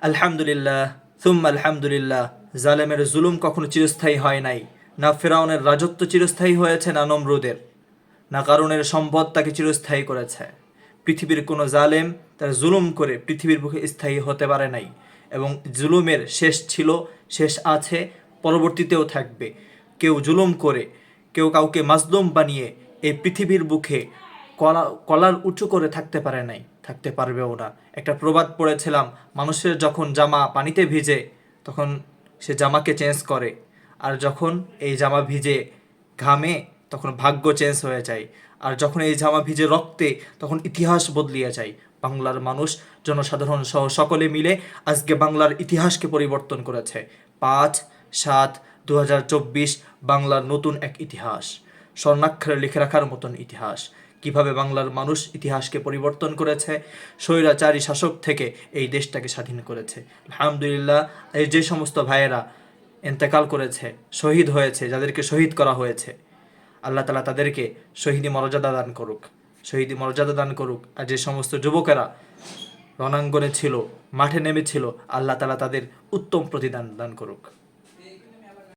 আলহামদুলিল্লাহ সুম্মা আলহামদুলিল্লাহ। জালেমের জুলুম কখনো চিরস্থায়ী হয় নাই। না ফেরাউনের রাজত্ব চিরস্থায়ী হয়েছে, না নমরুদের, না কারুনের সম্পদ তাকে চিরস্থায়ী করেছে। পৃথিবীর কোনো জালেম তার জুলুম করে পৃথিবীর বুকে স্থায়ী হতে পারে নাই, এবং জুলুমের শেষ ছিল, শেষ আছে, পরবর্তীতেও থাকবে। কেউ জুলুম করে, কেউ কাউকে মাজলুম বানিয়ে এই পৃথিবীর বুকে কলার উঁচু করে থাকতে পারে নাই, থাকতে পারবেও না। একটা প্রবাদ পড়েছিলাম, মানুষের যখন জামা পানিতে ভিজে তখন সে জামাকে চেঞ্জ করে, আর যখন এই জামা ভিজে ঘামে তখন ভাগ্য চেঞ্জ হয়ে যায়, আর যখন এই জামা ভিজে রক্তে তখন ইতিহাস বদলিয়ে যায়। বাংলার মানুষ, জনসাধারণ সহ সকলে মিলে আজকে বাংলার ইতিহাসকে পরিবর্তন করেছে। 5/7/2024 বাংলার নতুন এক ইতিহাস, স্বর্ণাক্ষরে লিখে রাখার মতন ইতিহাস। কিভাবে বাংলার মানুষ ইতিহাসকে পরিবর্তন করেছে, স্বৈরাচারী শাসক থেকে এই দেশটাকে স্বাধীন করেছে। আলহামদুলিল্লাহ। এই যে সমস্ত ভাইয়েরা ইন্তেকাল করেছে, শহীদ হয়েছে, যাদেরকে শহীদ করা হয়েছে, আল্লাহ তালা তাদেরকে শহীদি মর্যাদা দান করুক, শহীদি মর্যাদা দান করুক। আর যে সমস্ত যুবকেরা রণাঙ্গনে ছিল, মাঠে নেমেছিল, আল্লাহ তালা তাদের উত্তম প্রতিদান দান করুক।